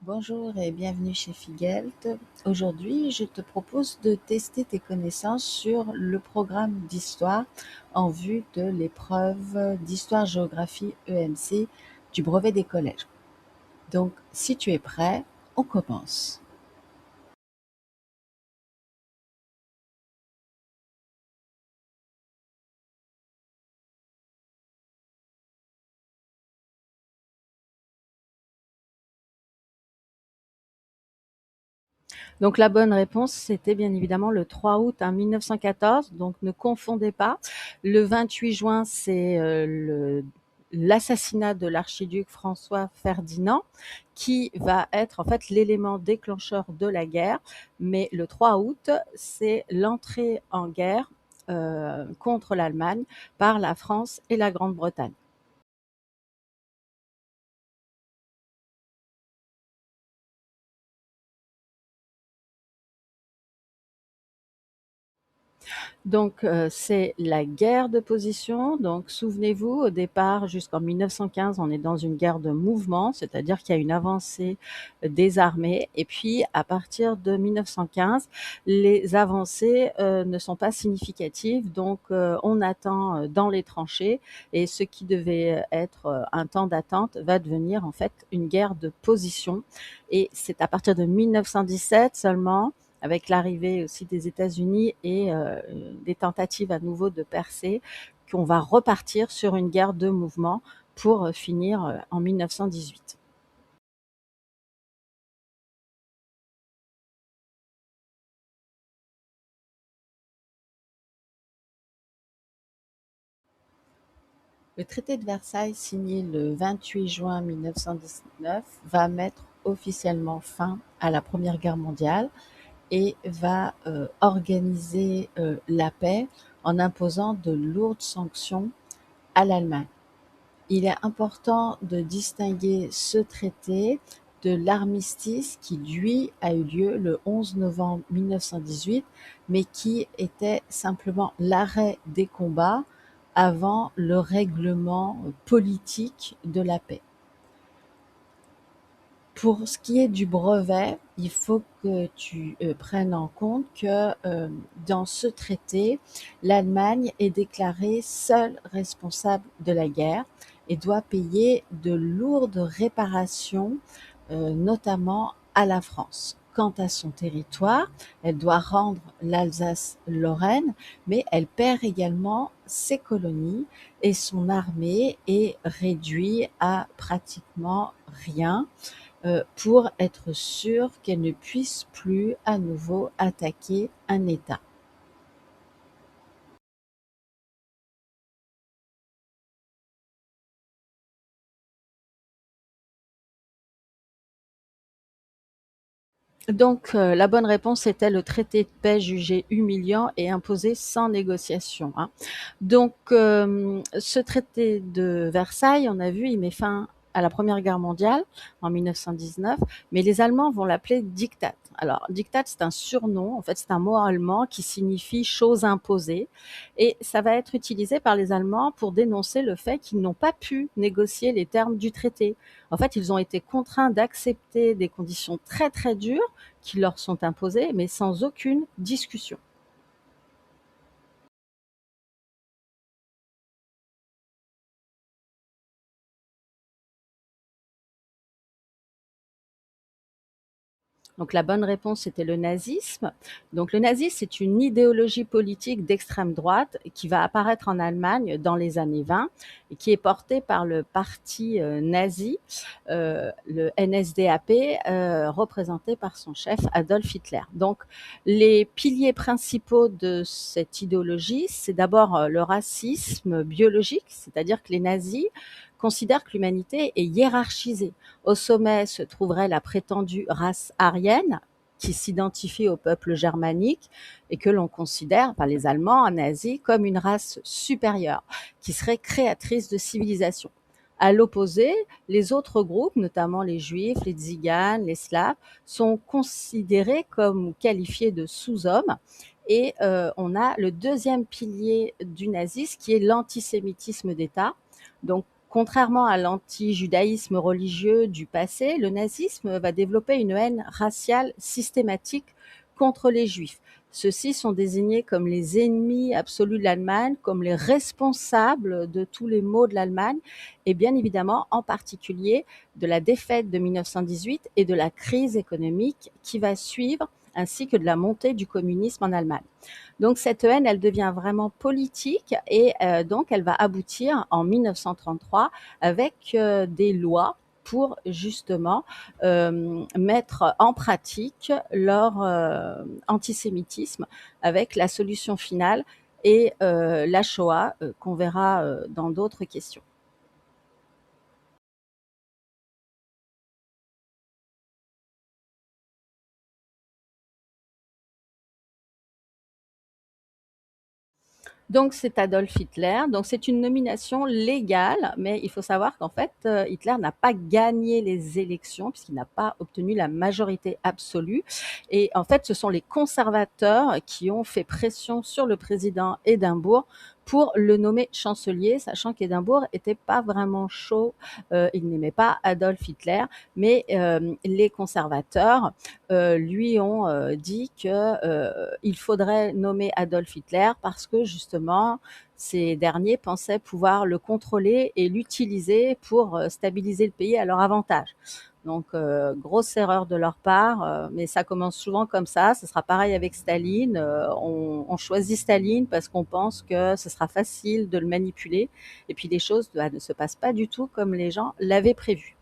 Bonjour et bienvenue chez Figelt. Aujourd'hui, je te propose de tester tes connaissances sur le programme d'histoire en vue de l'épreuve d'histoire-géographie EMC du brevet des collèges. Donc, si tu es prêt, on commence. Donc, la bonne réponse, c'était bien évidemment le 3 août 1914. Donc, ne confondez pas. Le 28 juin, c'est l'assassinat de l'archiduc François Ferdinand, qui va être en fait l'élément déclencheur de la guerre. Mais le 3 août, c'est l'entrée en guerre contre l'Allemagne par la France et la Grande-Bretagne. Donc, c'est la guerre de position. Donc, souvenez-vous, au départ, jusqu'en 1915, on est dans une guerre de mouvement, c'est-à-dire qu'il y a une avancée des armées. Et puis, à partir de 1915, les avancées ne sont pas significatives. Donc, on attend dans les tranchées. Et ce qui devait être un temps d'attente va devenir en fait une guerre de position. Et c'est à partir de 1917 seulement, avec l'arrivée aussi des États-Unis et des tentatives à nouveau de percer, qu'on va repartir sur une guerre de mouvement pour finir en 1918. Le traité de Versailles, signé le 28 juin 1919, va mettre officiellement fin à la Première Guerre mondiale et va organiser la paix en imposant de lourdes sanctions à l'Allemagne. Il est important de distinguer ce traité de l'armistice qui, lui, a eu lieu le 11 novembre 1918, mais qui était simplement l'arrêt des combats avant le règlement politique de la paix. Pour ce qui est du brevet, il faut que tu prennes en compte que dans ce traité, l'Allemagne est déclarée seule responsable de la guerre et doit payer de lourdes réparations, notamment à la France. Quant à son territoire, elle doit rendre l'Alsace-Lorraine, mais elle perd également ses colonies et son armée est réduite à pratiquement rien pour être sûre qu'elle ne puisse plus à nouveau attaquer un État. Donc, la bonne réponse était le traité de paix jugé humiliant et imposé sans négociation, hein. Donc, ce traité de Versailles, on a vu, il met fin à la Première Guerre mondiale en 1919, mais les Allemands vont l'appeler Diktat. Alors, Diktat, c'est un surnom, en fait, c'est un mot allemand qui signifie chose imposée, et ça va être utilisé par les Allemands pour dénoncer le fait qu'ils n'ont pas pu négocier les termes du traité. En fait, ils ont été contraints d'accepter des conditions très très dures qui leur sont imposées, mais sans aucune discussion. Donc la bonne réponse, c'était le nazisme. Donc le nazisme, c'est une idéologie politique d'extrême droite qui va apparaître en Allemagne dans les années 20 et qui est portée par le parti nazi, le NSDAP, représenté par son chef Adolf Hitler. Donc les piliers principaux de cette idéologie, c'est d'abord le racisme biologique, c'est-à-dire que les nazis considèrent que l'humanité est hiérarchisée. Au sommet se trouverait la prétendue race aryenne, qui s'identifie au peuple germanique et que l'on considère par les Allemands en Asie comme une race supérieure, qui serait créatrice de civilisation. À l'opposé, les autres groupes, notamment les Juifs, les Tziganes, les Slaves, sont considérés comme qualifiés de sous-hommes. Et on a le deuxième pilier du nazisme qui est l'antisémitisme d'État. Donc Contrairement à l'anti-judaïsme religieux du passé, le nazisme va développer une haine raciale systématique contre les juifs. Ceux-ci sont désignés comme les ennemis absolus de l'Allemagne, comme les responsables de tous les maux de l'Allemagne, et bien évidemment en particulier de la défaite de 1918 et de la crise économique qui va suivre, ainsi que de la montée du communisme en Allemagne. Donc cette haine, elle devient vraiment politique et donc elle va aboutir en 1933 avec des lois pour justement mettre en pratique leur antisémitisme avec la solution finale et la Shoah qu'on verra dans d'autres questions. Donc c'est Adolf Hitler. Donc c'est une nomination légale, mais il faut savoir qu'en fait, Hitler n'a pas gagné les élections puisqu'il n'a pas obtenu la majorité absolue. Et en fait, ce sont les conservateurs qui ont fait pression sur le président Édimbourg pour le nommer chancelier, sachant qu'Édimbourg était pas vraiment chaud, il n'aimait pas Adolf Hitler, mais les conservateurs lui ont dit que il faudrait nommer Adolf Hitler parce que justement ces derniers pensaient pouvoir le contrôler et l'utiliser pour stabiliser le pays à leur avantage. Donc, grosse erreur de leur part, mais ça commence souvent comme ça. Ce sera pareil avec Staline. On choisit Staline parce qu'on pense que ce sera facile de le manipuler. Et puis les choses ne se passent pas du tout comme les gens l'avaient prévu.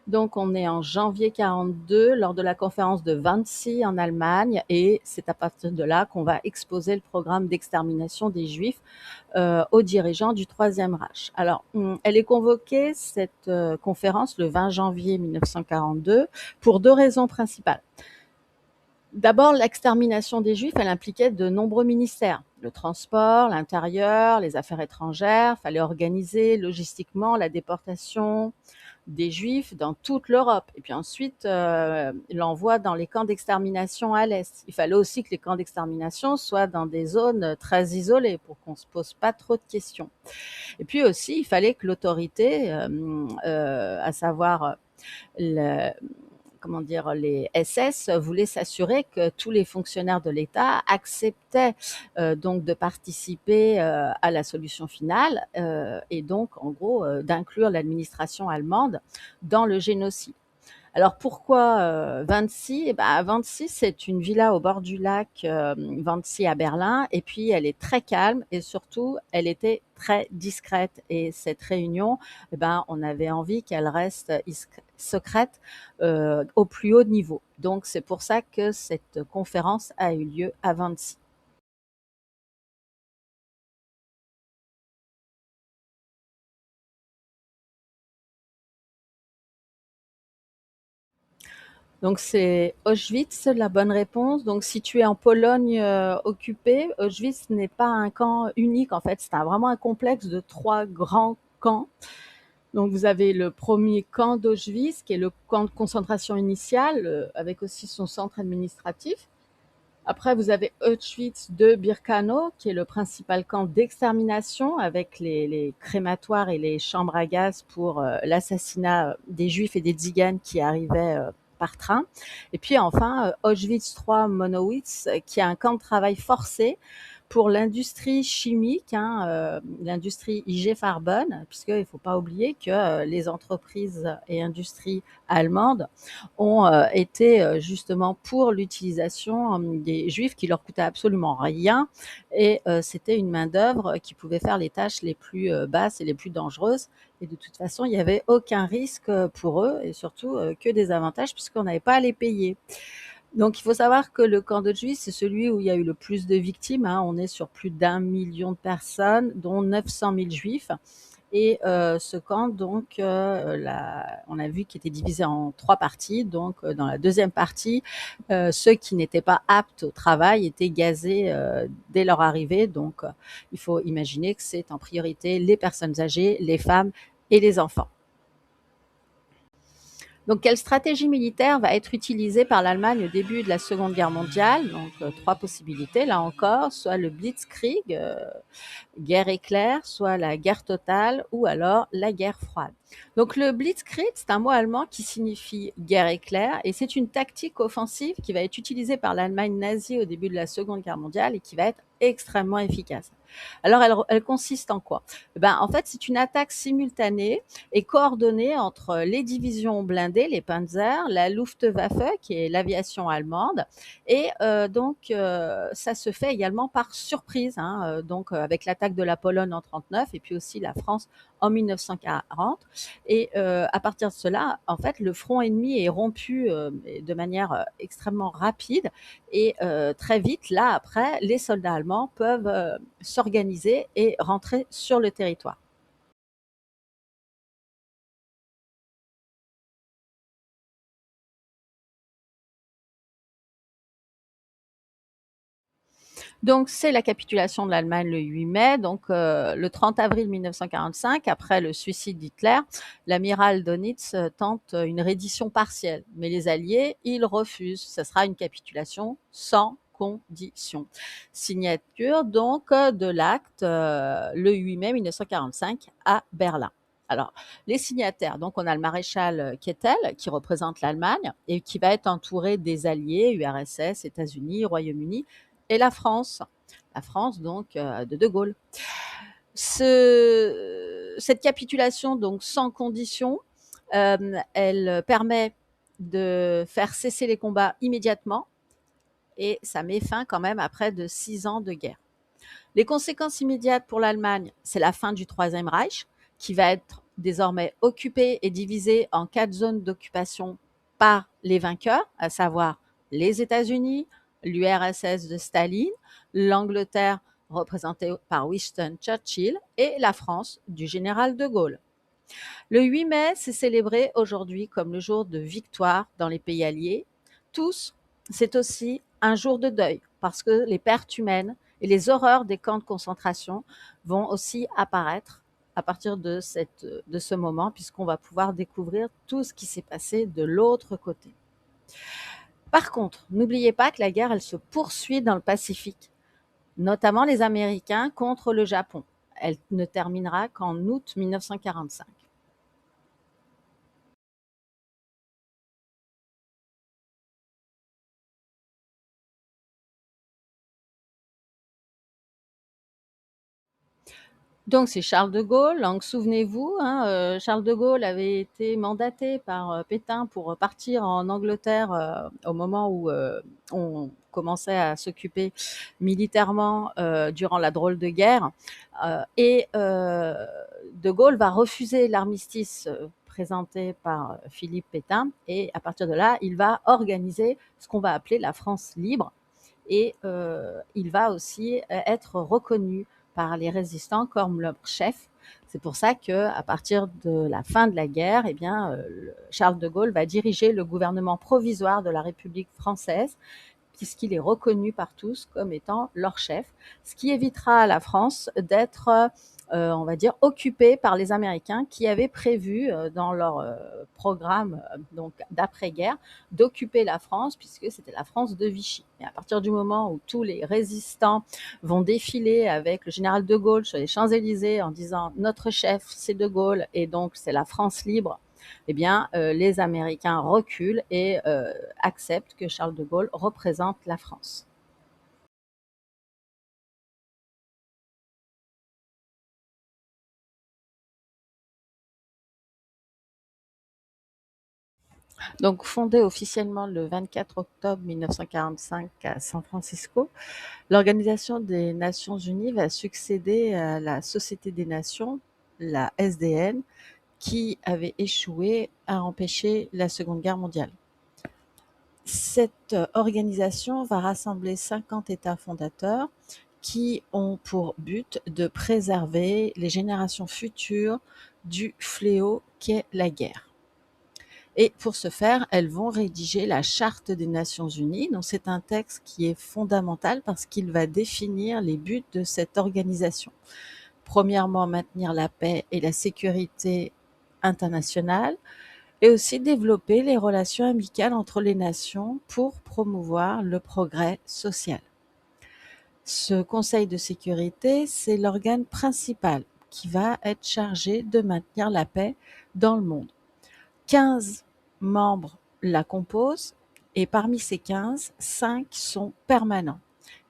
Donc, on est en janvier 42 lors de la conférence de Wannsee en Allemagne et c'est à partir de là qu'on va exposer le programme d'extermination des Juifs aux dirigeants du Troisième Reich. Alors, elle est convoquée, cette conférence, le 20 janvier 1942 pour deux raisons principales. D'abord, l'extermination des Juifs, elle impliquait de nombreux ministères. Le transport, l'intérieur, les affaires étrangères. Il fallait organiser logistiquement la déportation des Juifs dans toute l'Europe. Et puis ensuite, l'envoi dans les camps d'extermination à l'Est. Il fallait aussi que les camps d'extermination soient dans des zones très isolées pour qu'on ne se pose pas trop de questions. Et puis aussi, il fallait que l'autorité, à savoir le, comment dire, les SS voulaient s'assurer que tous les fonctionnaires de l'État acceptaient donc de participer à la solution finale et donc en gros d'inclure l'administration allemande dans le génocide. Alors pourquoi Wannsee? Wannsee, c'est une villa au bord du lac Wannsee à Berlin et puis elle est très calme et surtout elle était très discrète et cette réunion, on avait envie qu'elle reste secrète au plus haut niveau. Donc c'est pour ça que cette conférence a eu lieu à Wannsee. Donc c'est Auschwitz, la bonne réponse. Donc situé en Pologne occupée, Auschwitz n'est pas un camp unique en fait, c'est vraiment un complexe de trois grands camps. Donc vous avez le premier camp d'Auschwitz qui est le camp de concentration initial avec aussi son centre administratif. Après, vous avez Auschwitz de Birkenau, qui est le principal camp d'extermination avec les crématoires et les chambres à gaz pour l'assassinat des Juifs et des Tziganes qui arrivaient par train. Et puis enfin, Auschwitz III Monowitz, qui est un camp de travail forcé pour l'industrie chimique, l'industrie IG Farben, puisqu'il ne faut pas oublier que les entreprises et industries allemandes ont été justement pour l'utilisation des juifs qui leur coûtait absolument rien et c'était une main d'œuvre qui pouvait faire les tâches les plus basses et les plus dangereuses et de toute façon il n'y avait aucun risque pour eux et surtout que des avantages puisqu'on n'avait pas à les payer. Donc il faut savoir que le camp d'Auschwitz, c'est celui où il y a eu le plus de victimes. On est sur plus d'1 million de personnes, dont 900 000 juifs. Et ce camp, donc, on a vu qu'il était divisé en trois parties. Donc, dans la deuxième partie, ceux qui n'étaient pas aptes au travail étaient gazés dès leur arrivée. Donc, il faut imaginer que c'est en priorité les personnes âgées, les femmes et les enfants. Donc, quelle stratégie militaire va être utilisée par l'Allemagne au début de la Seconde Guerre mondiale? Donc, trois possibilités, là encore, soit le Blitzkrieg, guerre éclair, soit la guerre totale ou alors la guerre froide. Donc le Blitzkrieg, c'est un mot allemand qui signifie guerre éclair et c'est une tactique offensive qui va être utilisée par l'Allemagne nazie au début de la Seconde Guerre mondiale et qui va être extrêmement efficace. Alors, elle consiste en quoi? En fait, c'est une attaque simultanée et coordonnée entre les divisions blindées, les Panzer, la Luftwaffe, qui est l'aviation allemande, et ça se fait également par surprise, hein, avec l'attaque de la Pologne en 1939 et puis aussi la France en 1940. Et à partir de cela, en fait, le front ennemi est rompu de manière extrêmement rapide et très vite, là, après, les soldats allemands peuvent s'organiser et rentrer sur le territoire. Donc, c'est la capitulation de l'Allemagne le 8 mai. Donc, le 30 avril 1945, après le suicide d'Hitler, l'amiral Dönitz tente une reddition partielle. Mais les Alliés, ils refusent. Ce sera une capitulation sans condition. Signature donc de l'acte le 8 mai 1945 à Berlin. Alors, les signataires, donc on a le maréchal Keitel qui représente l'Allemagne et qui va être entouré des alliés, URSS, États-Unis, Royaume-Uni, et la France. La France, donc, de Gaulle. Cette capitulation, donc sans condition, elle permet de faire cesser les combats immédiatement et ça met fin quand même à près de 6 ans de guerre. Les conséquences immédiates pour l'Allemagne, c'est la fin du Troisième Reich, qui va être désormais occupé et divisé en 4 zones d'occupation par les vainqueurs, à savoir les États-Unis, l'URSS de Staline, l'Angleterre représentée par Winston Churchill et la France du général de Gaulle. Le 8 mai, c'est célébré aujourd'hui comme le jour de victoire dans les pays alliés. Tous, c'est aussi un jour de deuil parce que les pertes humaines et les horreurs des camps de concentration vont aussi apparaître à partir de ce moment, puisqu'on va pouvoir découvrir tout ce qui s'est passé de l'autre côté. Par contre, n'oubliez pas que la guerre, elle se poursuit dans le Pacifique, notamment les Américains contre le Japon. Elle ne terminera qu'en août 1945. Donc c'est Charles de Gaulle. Donc souvenez-vous, hein, Charles de Gaulle avait été mandaté par Pétain pour partir en Angleterre au moment où on commençait à s'occuper militairement durant la drôle de guerre. Et de Gaulle va refuser l'armistice présenté par Philippe Pétain. Et à partir de là, il va organiser ce qu'on va appeler la France libre et il va aussi être reconnu par les résistants comme leur chef. C'est pour ça qu'à partir de la fin de la guerre, eh bien, Charles de Gaulle va diriger le gouvernement provisoire de la République française, puisqu'il est reconnu par tous comme étant leur chef, ce qui évitera à la France d'être, on va dire, occupée par les Américains qui avaient prévu dans leur programme donc d'après-guerre d'occuper la France, puisque c'était la France de Vichy. Et à partir du moment où tous les résistants vont défiler avec le général de Gaulle sur les Champs-Élysées en disant notre chef c'est de Gaulle et donc c'est la France libre, eh bien, les Américains reculent et acceptent que Charles de Gaulle représente la France. Donc, fondée officiellement le 24 octobre 1945 à San Francisco, l'Organisation des Nations Unies va succéder à la Société des Nations, la SDN, qui avait échoué à empêcher la Seconde Guerre mondiale. Cette organisation va rassembler 50 États fondateurs qui ont pour but de préserver les générations futures du fléau qu'est la guerre. Et pour ce faire, elles vont rédiger la Charte des Nations Unies. Donc c'est un texte qui est fondamental parce qu'il va définir les buts de cette organisation. Premièrement, maintenir la paix et la sécurité internationale. et aussi développer les relations amicales entre les nations pour promouvoir le progrès social. Ce Conseil de sécurité, c'est l'organe principal qui va être chargé de maintenir la paix dans le monde. 15 membres la composent et parmi ces 15, 5 sont permanents.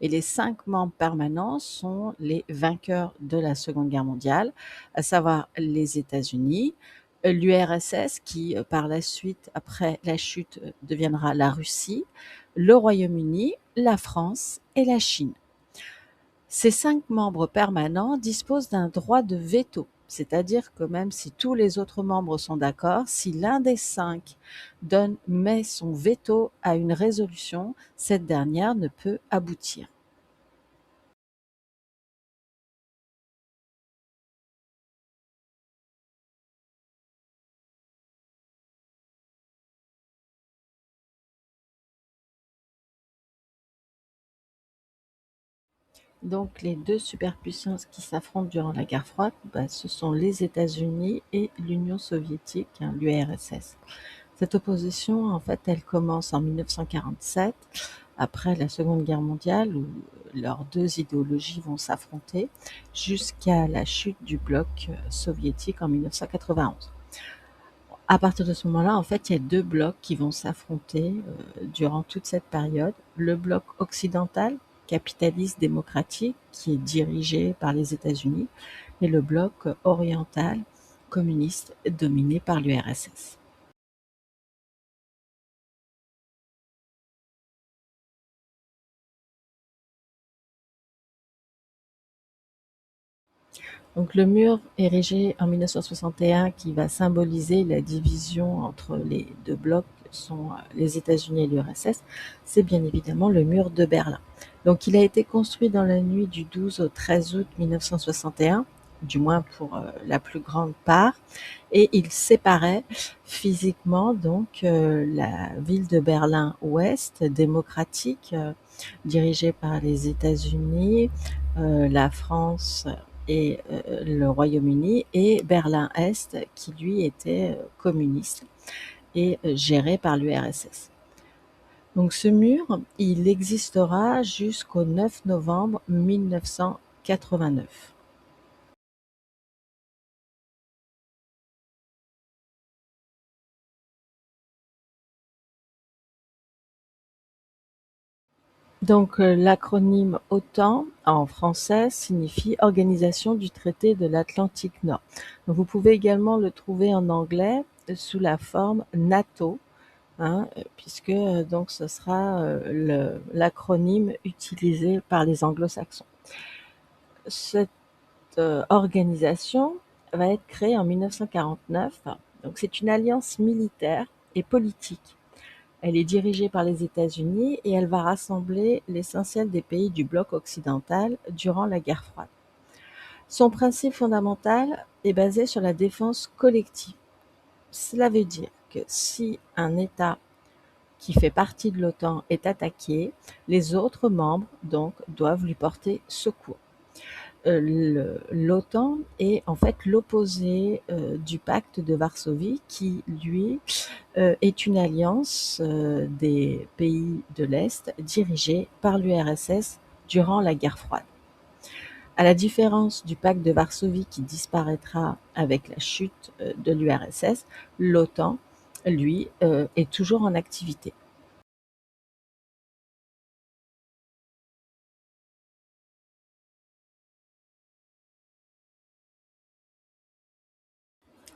Et les 5 membres permanents sont les vainqueurs de la Seconde Guerre mondiale, à savoir les États-Unis, l'URSS qui par la suite, après la chute, deviendra la Russie, le Royaume-Uni, la France et la Chine. Ces 5 membres permanents disposent d'un droit de veto, c'est-à-dire que même si tous les autres membres sont d'accord, si l'un des 5 met son veto à une résolution, cette dernière ne peut aboutir. Donc les 2 superpuissances qui s'affrontent durant la guerre froide, ce sont les États-Unis et l'Union soviétique, l'URSS. Cette opposition, en fait, elle commence en 1947, après la Seconde Guerre mondiale, où leurs 2 idéologies vont s'affronter, jusqu'à la chute du bloc soviétique en 1991. À partir de ce moment-là, en fait, il y a 2 blocs qui vont s'affronter durant toute cette période. Le bloc occidental, capitaliste démocratique, qui est dirigé par les États-Unis, et le bloc oriental, communiste, dominé par l'URSS. Donc le mur érigé en 1961 qui va symboliser la division entre les 2 blocs sont les États-Unis et l'URSS, c'est bien évidemment le mur de Berlin. Donc il a été construit dans la nuit du 12 au 13 août 1961, du moins pour la plus grande part, et il séparait physiquement donc la ville de Berlin-Ouest, démocratique, dirigée par les États-Unis, la France et le Royaume-Uni, et Berlin-Est qui lui était communiste et géré par l'URSS. Donc ce mur, il existera jusqu'au 9 novembre 1989. Donc l'acronyme OTAN en français signifie Organisation du traité de l'Atlantique Nord. Donc, vous pouvez également le trouver en anglais sous la forme NATO, puisque donc ce sera l'acronyme utilisé par les anglo-saxons. Cette organisation va être créée en 1949. Donc c'est une alliance militaire et politique. Elle est dirigée par les États-Unis et elle va rassembler l'essentiel des pays du bloc occidental durant la guerre froide. Son principe fondamental est basé sur la défense collective. Cela veut dire que si un État qui fait partie de l'OTAN est attaqué, les autres membres donc doivent lui porter secours. L'OTAN est en fait l'opposé du pacte de Varsovie qui, lui, est une alliance des pays de l'Est dirigée par l'URSS durant la guerre froide. À la différence du pacte de Varsovie qui disparaîtra avec la chute de l'URSS, l'OTAN, lui, est toujours en activité.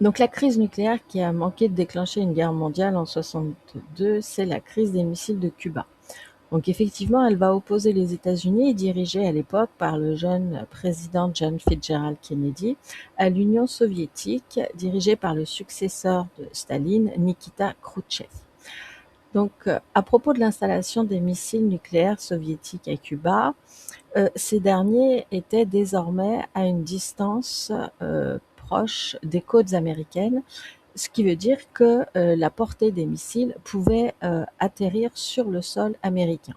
Donc la crise nucléaire qui a manqué de déclencher une guerre mondiale en 62, c'est la crise des missiles de Cuba. Donc effectivement, elle va opposer les États-Unis, dirigés à l'époque par le jeune président John Fitzgerald Kennedy, à l'Union soviétique, dirigée par le successeur de Staline, Nikita Khrouchtchev. Donc à propos de l'installation des missiles nucléaires soviétiques à Cuba, ces derniers étaient désormais à une distance proche des côtes américaines, ce qui veut dire que la portée des missiles pouvait atterrir sur le sol américain.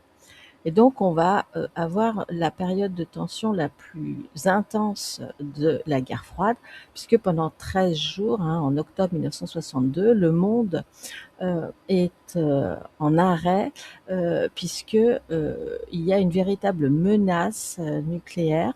Et donc on va, avoir la période de tension la plus intense de la guerre froide, puisque pendant 13 jours, hein, en octobre 1962, le monde est en arrêt, puisque il y a une véritable menace nucléaire,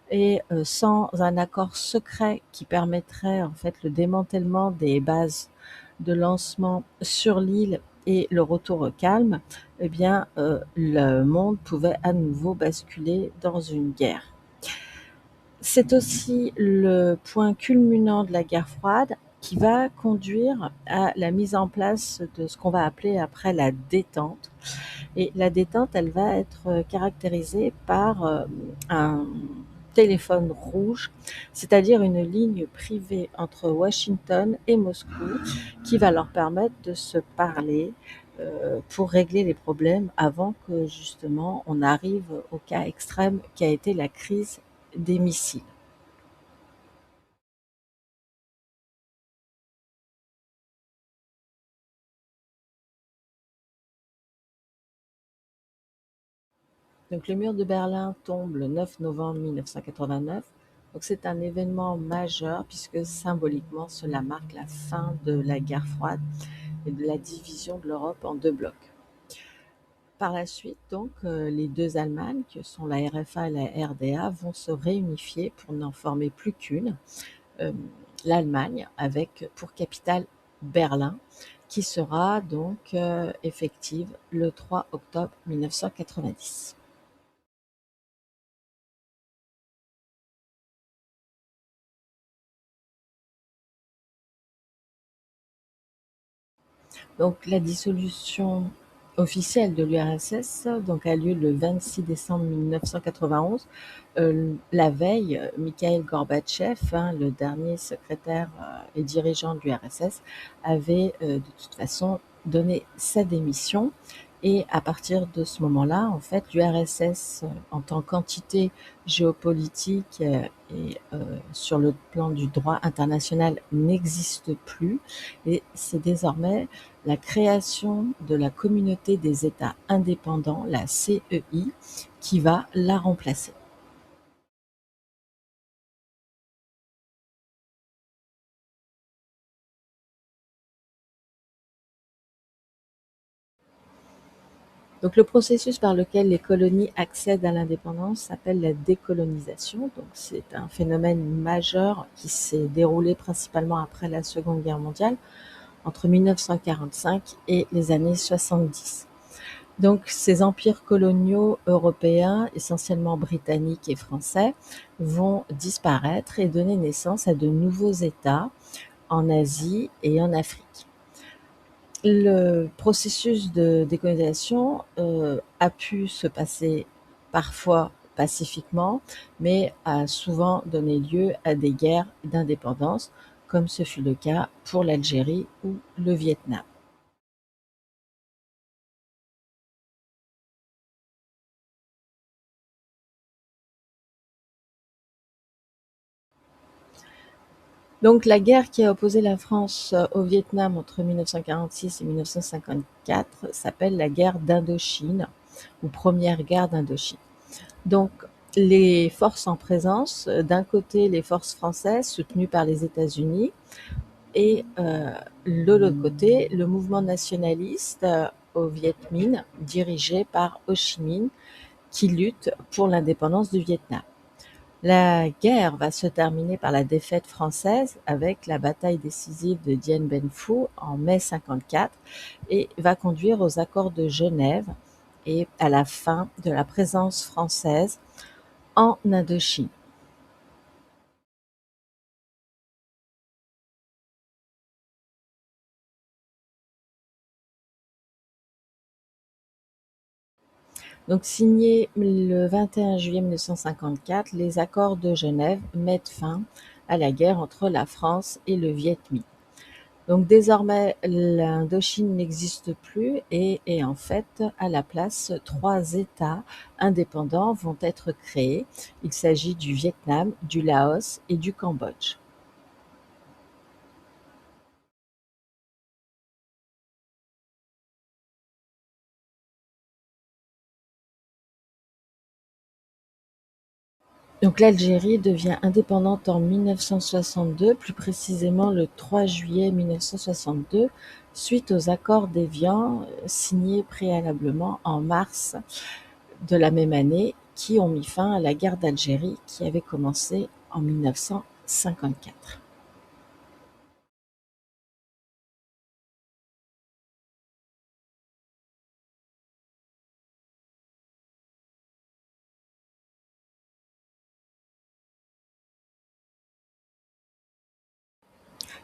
et sans un accord secret qui permettrait en fait le démantèlement des bases de lancement sur l'île et le retour au calme, eh bien le monde pouvait à nouveau basculer dans une guerre. C'est aussi le point culminant de la guerre froide qui va conduire à la mise en place de ce qu'on va appeler après la détente. Et la détente, elle va être caractérisée par un téléphone rouge, c'est-à-dire une ligne privée entre Washington et Moscou qui va leur permettre de se parler pour régler les problèmes avant que justement on arrive au cas extrême qui a été la crise des missiles. Donc le mur de Berlin tombe le 9 novembre 1989. Donc c'est un événement majeur puisque symboliquement cela marque la fin de la guerre froide et de la division de l'Europe en deux blocs. Par la suite, donc, les deux Allemagnes, que sont la RFA et la RDA, vont se réunifier pour n'en former plus qu'une, euh, l'Allemagne, avec pour capitale Berlin, qui sera donc effective le 3 octobre 1990. Donc la dissolution officielle de l'URSS donc a lieu le 26 décembre 1991. La veille, Mikhail Gorbatchev, hein, le dernier secrétaire et dirigeant de l'URSS, avait de toute façon donné sa démission. Et à partir de ce moment-là, en fait, l'URSS, en tant qu'entité géopolitique et sur le plan du droit international, n'existe plus. Et c'est désormais la création de la Communauté des États indépendants, la CEI, qui va la remplacer. Donc le processus par lequel les colonies accèdent à l'indépendance s'appelle la décolonisation. Donc c'est un phénomène majeur qui s'est déroulé principalement après la Seconde Guerre mondiale, entre 1945 et les années 70. Donc ces empires coloniaux européens, essentiellement britanniques et français, vont disparaître et donner naissance à de nouveaux États en Asie et en Afrique. Le processus de décolonisation a pu se passer parfois pacifiquement, mais a souvent donné lieu à des guerres d'indépendance, comme ce fut le cas pour l'Algérie ou le Vietnam. Donc la guerre qui a opposé la France au Vietnam entre 1946 et 1954 s'appelle la guerre d'Indochine ou première guerre d'Indochine. Donc les forces en présence, d'un côté les forces françaises soutenues par les États-Unis et de l'autre côté le mouvement nationaliste au Viet Minh dirigé par Ho Chi Minh qui lutte pour l'indépendance du Vietnam. La guerre va se terminer par la défaite française avec la bataille décisive de Dien Bien Phu en mai 54 et va conduire aux accords de Genève et à la fin de la présence française en Indochine. Donc signé le 21 juillet 1954, les accords de Genève mettent fin à la guerre entre la France et le Viet Minh. Donc désormais, l'Indochine n'existe plus et en fait, à la place, 3 États indépendants vont être créés. Il s'agit du Vietnam, du Laos et du Cambodge. Donc l'Algérie devient indépendante en 1962, plus précisément le 3 juillet 1962, suite aux accords d'Évian signés préalablement en mars de la même année, qui ont mis fin à la guerre d'Algérie qui avait commencé en 1954.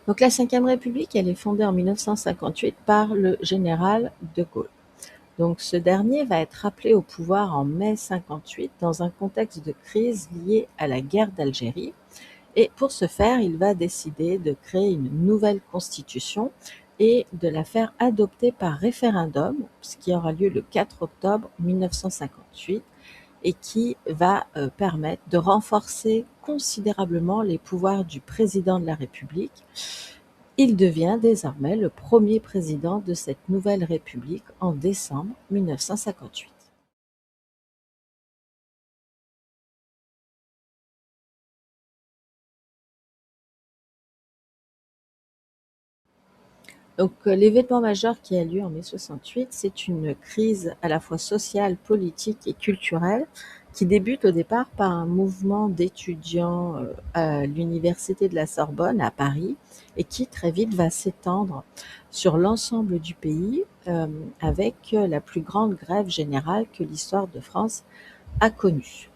Donc la Ve République, elle est fondée en 1958 par le général de Gaulle. Donc ce dernier va être rappelé au pouvoir en mai 58 dans un contexte de crise lié à la guerre d'Algérie. Et pour ce faire, il va décider de créer une nouvelle constitution et de la faire adopter par référendum, ce qui aura lieu le 4 octobre 1958 et qui va permettre de renforcer considérablement les pouvoirs du président de la République. Il devient désormais le premier président de cette nouvelle République en décembre 1958. Donc, l'événement majeur qui a lieu en mai 68, c'est une crise à la fois sociale, politique et culturelle qui débute au départ par un mouvement d'étudiants à l'université de la Sorbonne à Paris et qui très vite va s'étendre sur l'ensemble du pays avec la plus grande grève générale que l'histoire de France a connue.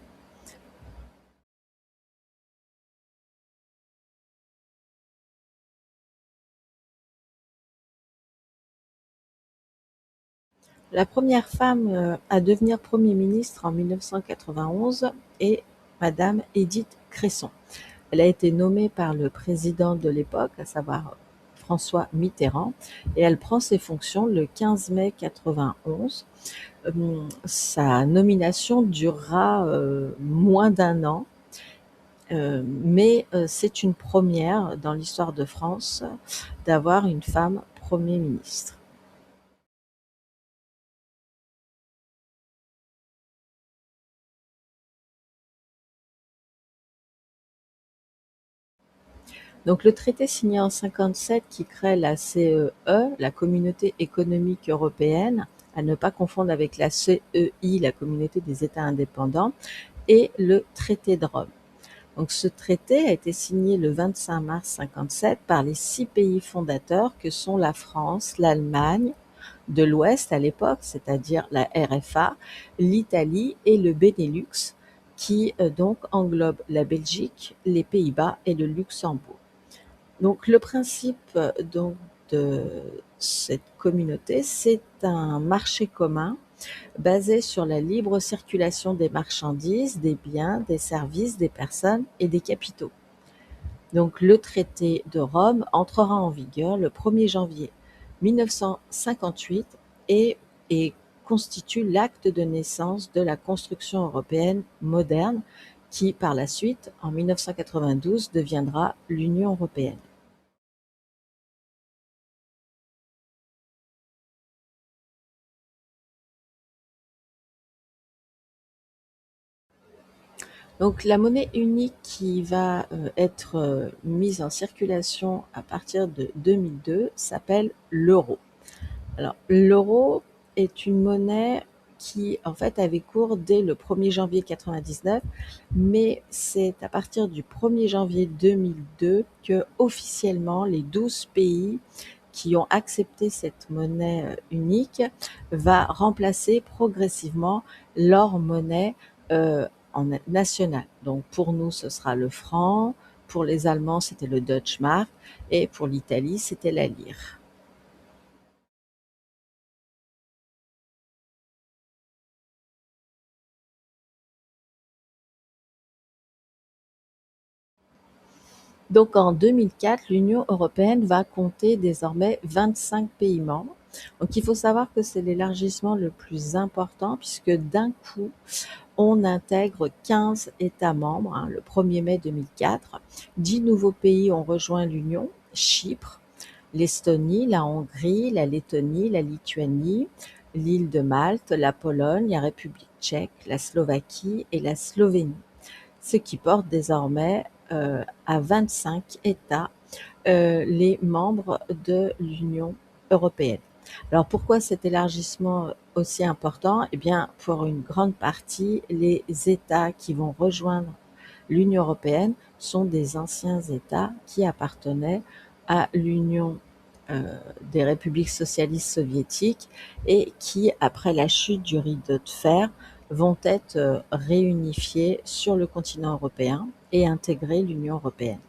La première femme à devenir Premier ministre en 1991 est Madame Édith Cresson. Elle a été nommée par le président de l'époque, à savoir François Mitterrand, et elle prend ses fonctions le 15 mai 91. Sa nomination durera moins d'un an, mais c'est une première dans l'histoire de France d'avoir une femme Premier ministre. Donc le traité signé en 57 qui crée la CEE, la Communauté économique européenne, à ne pas confondre avec la CEI, la Communauté des États indépendants, et le traité de Rome. Donc ce traité a été signé le 25 mars 57 par les 6 pays fondateurs que sont la France, l'Allemagne de l'Ouest à l'époque, c'est-à-dire la RFA, l'Italie et le Benelux, qui donc englobe la Belgique, les Pays-Bas et le Luxembourg. Donc le principe donc de cette communauté, c'est un marché commun basé sur la libre circulation des marchandises, des biens, des services, des personnes et des capitaux. Donc le traité de Rome entrera en vigueur le 1er janvier 1958 et, et constitue l'acte de naissance de la construction européenne moderne qui, par la suite, en 1992, deviendra l'Union européenne. Donc la monnaie unique qui va être mise en circulation à partir de 2002 s'appelle l'euro. Alors l'euro est une monnaie qui en fait avait cours dès le 1er janvier 99, mais c'est à partir du 1er janvier 2002 que officiellement les 12 pays qui ont accepté cette monnaie unique va remplacer progressivement leur monnaie nationale. Donc pour nous, ce sera le franc, pour les Allemands, c'était le Deutschmark, et pour l'Italie, c'était la lire. Donc en 2004, l'Union européenne va compter désormais 25 pays membres. Donc il faut savoir que c'est l'élargissement le plus important puisque d'un coup, on intègre 15 États membres, hein, le 1er mai 2004. 10 nouveaux pays ont rejoint l'Union: Chypre, l'Estonie, la Hongrie, la Lettonie, la Lituanie, l'île de Malte, la Pologne, la République tchèque, la Slovaquie et la Slovénie. ce qui porte désormais à 25 États les membres de l'Union européenne. Alors pourquoi cet élargissement aussi important? Eh bien, pour une grande partie, les États qui vont rejoindre l'Union européenne sont des anciens États qui appartenaient à l'Union des républiques socialistes soviétiques et qui, après la chute du rideau de fer, vont être réunifiés sur le continent européen et intégrer l'Union européenne.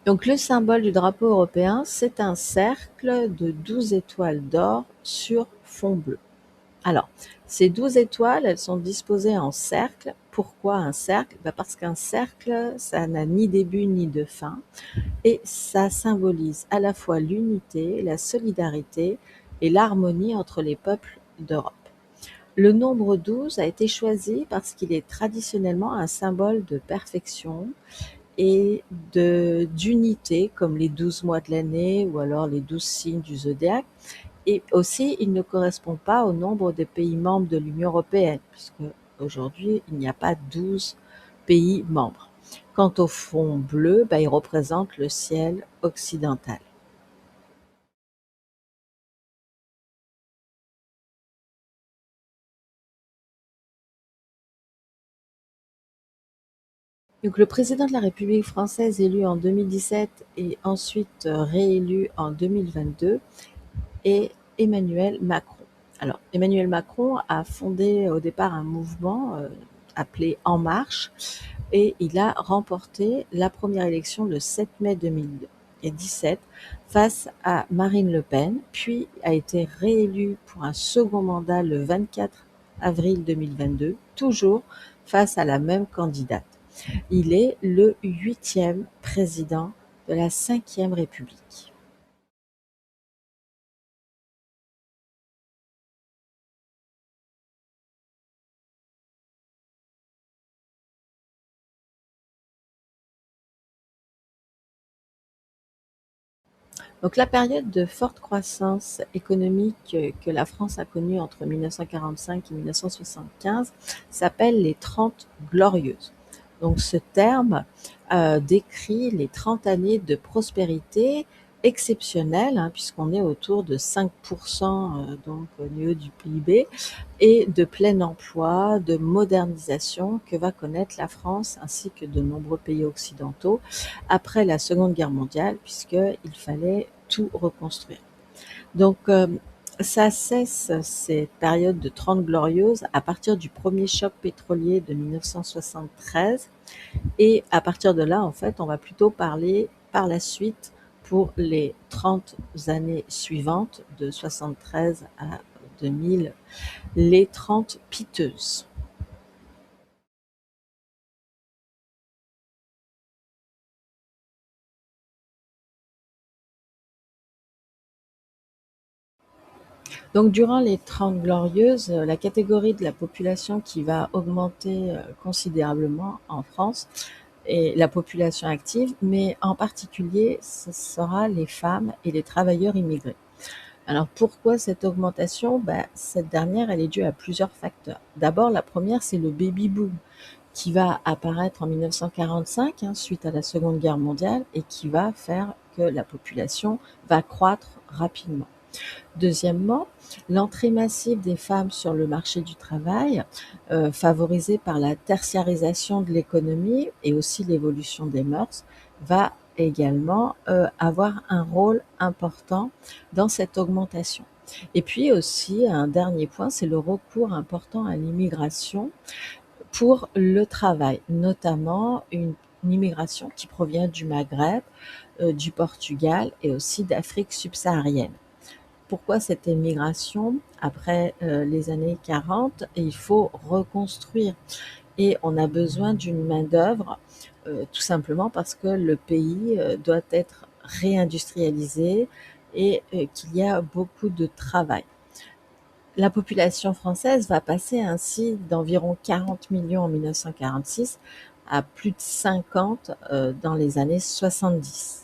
Donc le symbole du drapeau européen, c'est un cercle de 12 étoiles d'or sur fond bleu. Alors, ces 12 étoiles, elles sont disposées en cercle. Pourquoi un cercle? Parce qu'un cercle, ça n'a ni début ni de fin, et ça symbolise à la fois l'unité, la solidarité et l'harmonie entre les peuples d'Europe. Le nombre 12 a été choisi parce qu'il est traditionnellement un symbole de perfection et d'unité, comme les 12 mois de l'année ou alors les 12 signes du zodiaque. Et aussi, il ne correspond pas au nombre de pays membres de l'Union européenne, puisque aujourd'hui, il n'y a pas 12 pays membres. Quant au fond bleu, il représente le ciel occidental. Donc, le président de la République française élu en 2017 et ensuite réélu en 2022 est Emmanuel Macron. Alors, Emmanuel Macron a fondé au départ un mouvement appelé En Marche, et il a remporté la première élection le 7 mai 2017 face à Marine Le Pen, puis a été réélu pour un second mandat le 24 avril 2022, toujours face à la même candidate. Il est le 8e président de la 5e République. Donc la période de forte croissance économique que la France a connue entre 1945 et 1975 s'appelle les 30 glorieuses. Donc ce terme décrit les 30 années de prospérité exceptionnelle, hein, puisqu'on est autour de 5% donc au niveau du PIB, et de plein emploi, de modernisation que va connaître la France ainsi que de nombreux pays occidentaux après la Seconde Guerre mondiale, puisqu'il fallait tout reconstruire. Donc, ça cesse cette période de 30 glorieuses à partir du premier choc pétrolier de 1973, et à partir de là, en fait, on va plutôt parler par la suite pour les 30 années suivantes, de 73 à 2000, les 30 piteuses. Donc durant les 30 glorieuses, la catégorie de la population qui va augmenter considérablement en France est la population active, mais en particulier, ce sera les femmes et les travailleurs immigrés. Alors pourquoi cette augmentation? Cette dernière, elle est due à plusieurs facteurs. D'abord, la première, c'est le baby boom qui va apparaître en 1945, hein, suite à la Seconde Guerre mondiale, et qui va faire que la population va croître rapidement. Deuxièmement, l'entrée massive des femmes sur le marché du travail, favorisée par la tertiarisation de l'économie et aussi l'évolution des mœurs, va également avoir un rôle important dans cette augmentation. Et puis aussi, un dernier point, c'est le recours important à l'immigration pour le travail, notamment une immigration qui provient du Maghreb, du Portugal et aussi d'Afrique subsaharienne. Pourquoi cette émigration? Après les années 40, il faut reconstruire et on a besoin d'une main-d'œuvre, tout simplement parce que le pays doit être réindustrialisé et qu'il y a beaucoup de travail. La population française va passer ainsi d'environ 40 millions en 1946 à plus de 50 dans les années 70.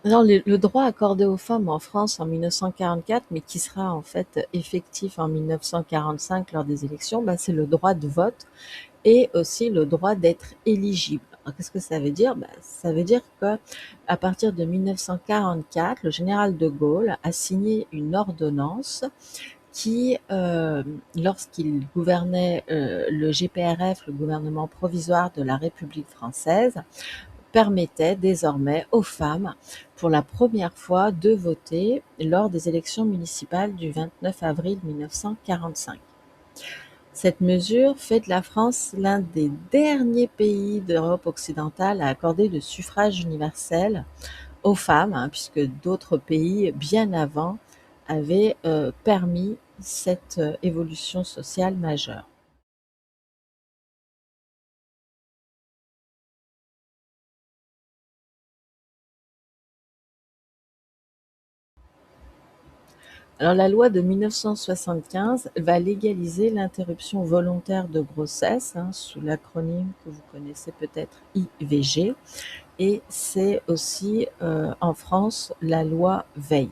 Alors, le droit accordé aux femmes en France en 1944, mais qui sera en fait effectif en 1945 lors des élections, bah, c'est le droit de vote et aussi le droit d'être éligible. Alors, qu'est-ce que ça veut dire? Bah, ça veut dire que à partir de 1944, le général de Gaulle a signé une ordonnance qui, lorsqu'il gouvernait le GPRF, le gouvernement provisoire de la République française, permettait désormais aux femmes, pour la première fois, de voter lors des élections municipales du 29 avril 1945. Cette mesure fait de la France l'un des derniers pays d'Europe occidentale à accorder le suffrage universel aux femmes, hein, puisque d'autres pays, bien avant, avaient permis cette évolution sociale majeure. Alors la loi de 1975 va légaliser l'interruption volontaire de grossesse, hein, sous l'acronyme que vous connaissez peut-être IVG, et c'est aussi en France la loi Veil.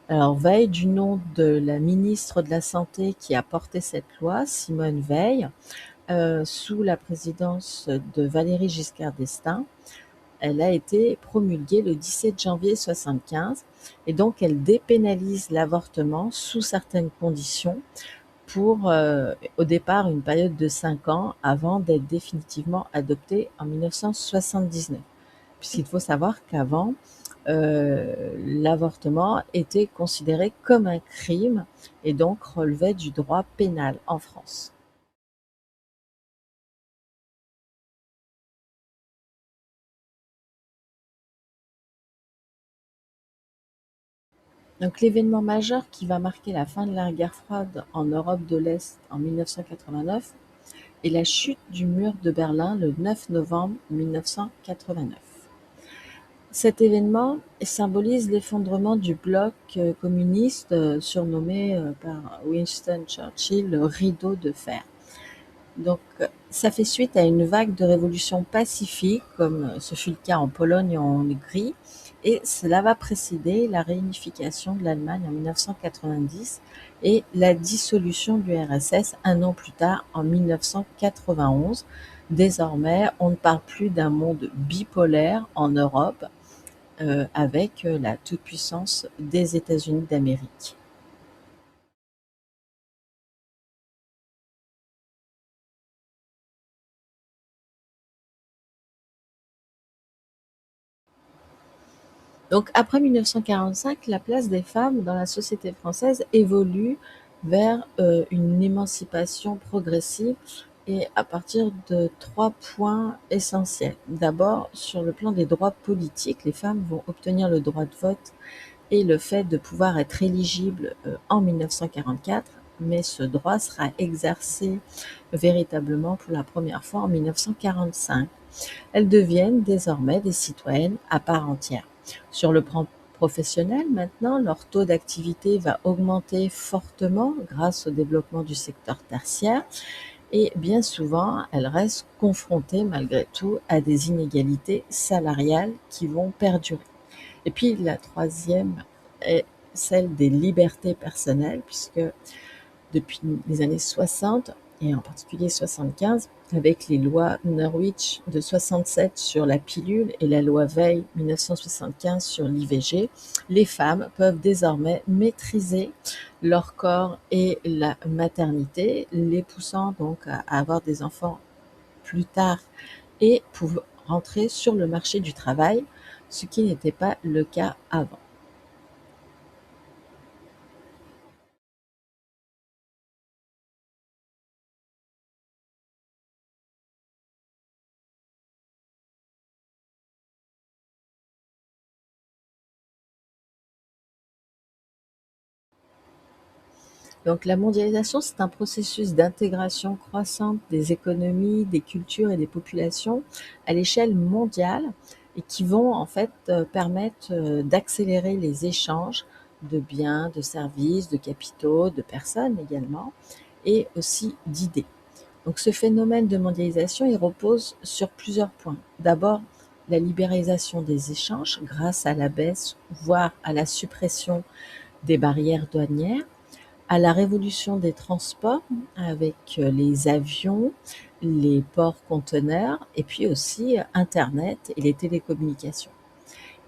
Alors Veil, du nom de la ministre de la Santé qui a porté cette loi, Simone Veil, sous la présidence de Valéry Giscard d'Estaing. Elle a été promulguée le 17 janvier 75 et donc elle dépénalise l'avortement sous certaines conditions pour, au départ, une période de 5 ans avant d'être définitivement adoptée en 1979. Puisqu'il faut savoir qu'avant, l'avortement était considéré comme un crime et donc relevait du droit pénal en France. Donc l'événement majeur qui va marquer la fin de la guerre froide en Europe de l'Est en 1989 est la chute du mur de Berlin le 9 novembre 1989. Cet événement symbolise l'effondrement du bloc communiste surnommé par Winston Churchill le rideau de fer. Donc ça fait suite à une vague de révolutions pacifiques, comme ce fut le cas en Pologne et en Hongrie, et cela va précéder la réunification de l'Allemagne en 1990 et la dissolution du RSS un an plus tard, en 1991. Désormais, on ne parle plus d'un monde bipolaire en Europe, avec la toute-puissance des États-Unis d'Amérique. Donc après 1945, la place des femmes dans la société française évolue vers une émancipation progressive et à partir de 3 points essentiels. D'abord, sur le plan des droits politiques, les femmes vont obtenir le droit de vote et le fait de pouvoir être éligible en 1944, mais ce droit sera exercé véritablement pour la première fois en 1945. Elles deviennent désormais des citoyennes à part entière. Sur le plan professionnel, maintenant, leur taux d'activité va augmenter fortement grâce au développement du secteur tertiaire et bien souvent, elles restent confrontées malgré tout à des inégalités salariales qui vont perdurer. Et puis la troisième est celle des libertés personnelles, puisque depuis les années 60 et en particulier 75, avec les lois Norwich de 67 sur la pilule et la loi Veil 1975 sur l'IVG, les femmes peuvent désormais maîtriser leur corps et la maternité, les poussant donc à avoir des enfants plus tard et pour rentrer sur le marché du travail, ce qui n'était pas le cas avant. Donc la mondialisation, c'est un processus d'intégration croissante des économies, des cultures et des populations à l'échelle mondiale et qui vont en fait permettre d'accélérer les échanges de biens, de services, de capitaux, de personnes également, et aussi d'idées. Donc ce phénomène de mondialisation, il repose sur plusieurs points. D'abord, la libéralisation des échanges grâce à la baisse, voire à la suppression des barrières douanières, à la révolution des transports avec les avions, les ports conteneurs et puis aussi internet et les télécommunications.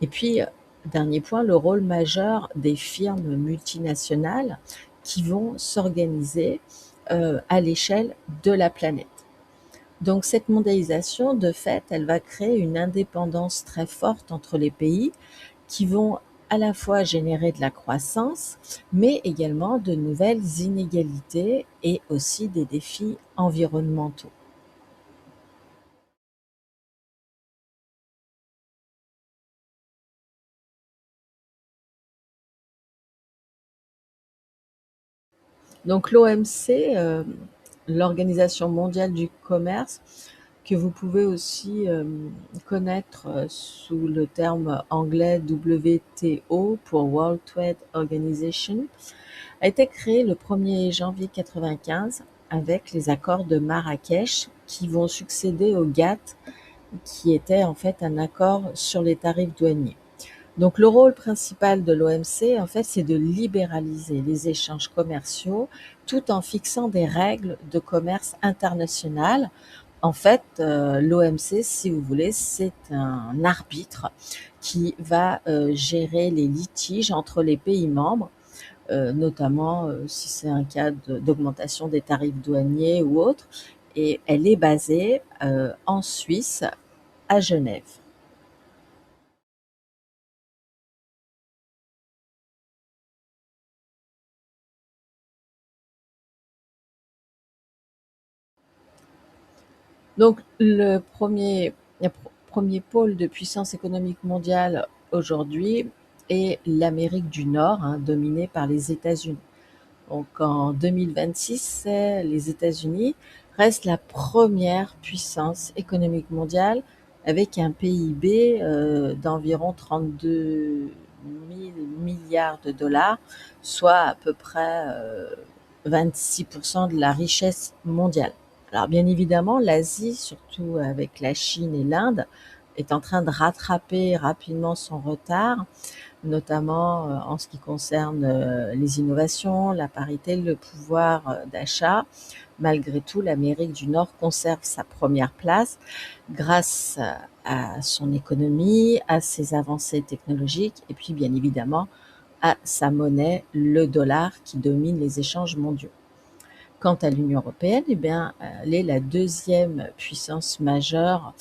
Et puis, dernier point, le rôle majeur des firmes multinationales qui vont s'organiser à l'échelle de la planète. Donc cette mondialisation, de fait, elle va créer une indépendance très forte entre les pays qui vont à la fois générer de la croissance, mais également de nouvelles inégalités et aussi des défis environnementaux. Donc l'OMC, l'Organisation mondiale du commerce, que vous pouvez aussi connaître sous le terme anglais WTO pour World Trade Organization, a été créée le 1er janvier 1995 avec les accords de Marrakech qui vont succéder au GATT, qui était en fait un accord sur les tarifs douaniers. Donc le rôle principal de l'OMC, en fait, c'est de libéraliser les échanges commerciaux tout en fixant des règles de commerce international. En fait, l'OMC, si vous voulez, c'est un arbitre qui va gérer les litiges entre les pays membres, notamment si c'est un cas d'augmentation des tarifs douaniers ou autre. Et elle est basée en Suisse, à Genève. Donc le premier pôle de puissance économique mondiale aujourd'hui est l'Amérique du Nord, hein, dominée par les États-Unis. Donc en 2026, les États-Unis restent la première puissance économique mondiale avec un PIB d'environ 32 000 milliards de dollars, soit à peu près 26% de la richesse mondiale. Alors bien évidemment, l'Asie, surtout avec la Chine et l'Inde, est en train de rattraper rapidement son retard, notamment en ce qui concerne les innovations, la parité, le pouvoir d'achat. Malgré tout, l'Amérique du Nord conserve sa première place grâce à son économie, à ses avancées technologiques et puis bien évidemment à sa monnaie, le dollar, qui domine les échanges mondiaux. Quant à l'Union européenne, eh bien, elle est la deuxième puissance majeure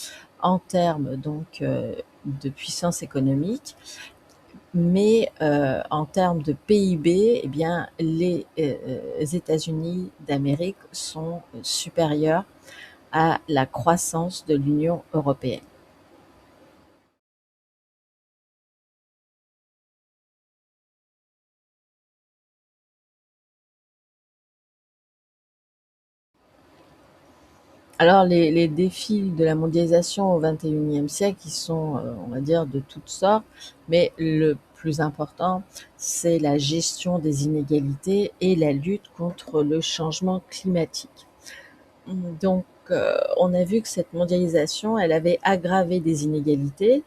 en termes donc de puissance économique, mais en termes de PIB, eh bien, les États-Unis d'Amérique sont supérieurs à la croissance de l'Union européenne. Alors les défis de la mondialisation au XXIe siècle, ils sont, on va dire, de toutes sortes, mais le plus important, c'est la gestion des inégalités et la lutte contre le changement climatique. Donc, on a vu que cette mondialisation, elle avait aggravé des inégalités,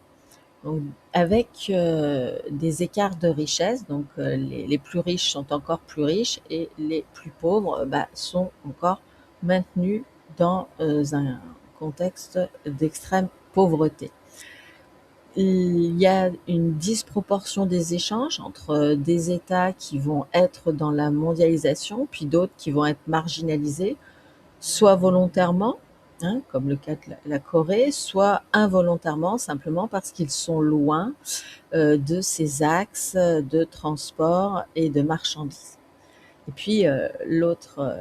donc avec des écarts de richesse. Donc, les plus riches sont encore plus riches et les plus pauvres sont encore maintenus dans un contexte d'extrême pauvreté. Il y a une disproportion des échanges entre des États qui vont être dans la mondialisation, puis d'autres qui vont être marginalisés, soit volontairement, hein, comme le cas de la Corée, soit involontairement, simplement parce qu'ils sont loin de ces axes de transport et de marchandises. Et puis l'autre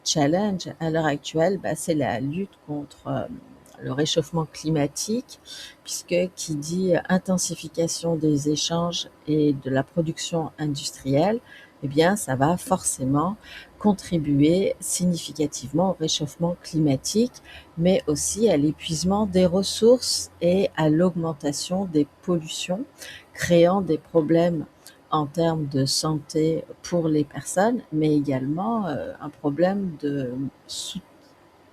challenge à l'heure actuelle, c'est la lutte contre le réchauffement climatique, puisque qui dit intensification des échanges et de la production industrielle, eh bien ça va forcément contribuer significativement au réchauffement climatique, mais aussi à l'épuisement des ressources et à l'augmentation des pollutions, créant des problèmes en termes de santé pour les personnes, mais également un problème de,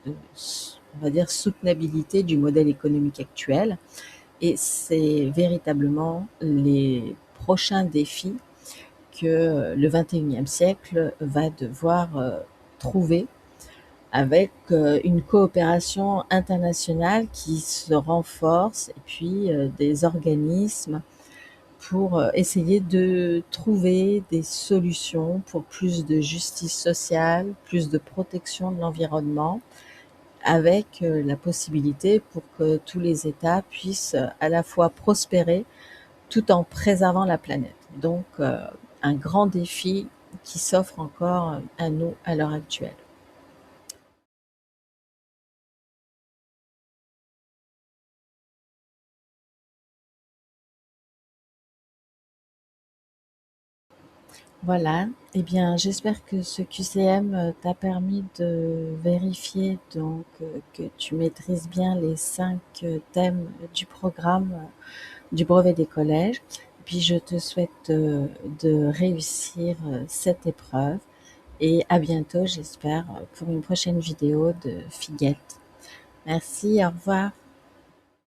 on va dire, soutenabilité du modèle économique actuel et c'est véritablement les prochains défis que le 21e siècle va devoir trouver, avec une coopération internationale qui se renforce, et puis des organismes pour essayer de trouver des solutions pour plus de justice sociale, plus de protection de l'environnement, avec la possibilité pour que tous les États puissent à la fois prospérer tout en préservant la planète. Donc un grand défi qui s'offre encore à nous à l'heure actuelle. Voilà, eh bien j'espère que ce QCM t'a permis de vérifier donc que tu maîtrises bien les 5 thèmes du programme du brevet des collèges. Puis je te souhaite de réussir cette épreuve et à bientôt, j'espère, pour une prochaine vidéo de Figuette. Merci, au revoir.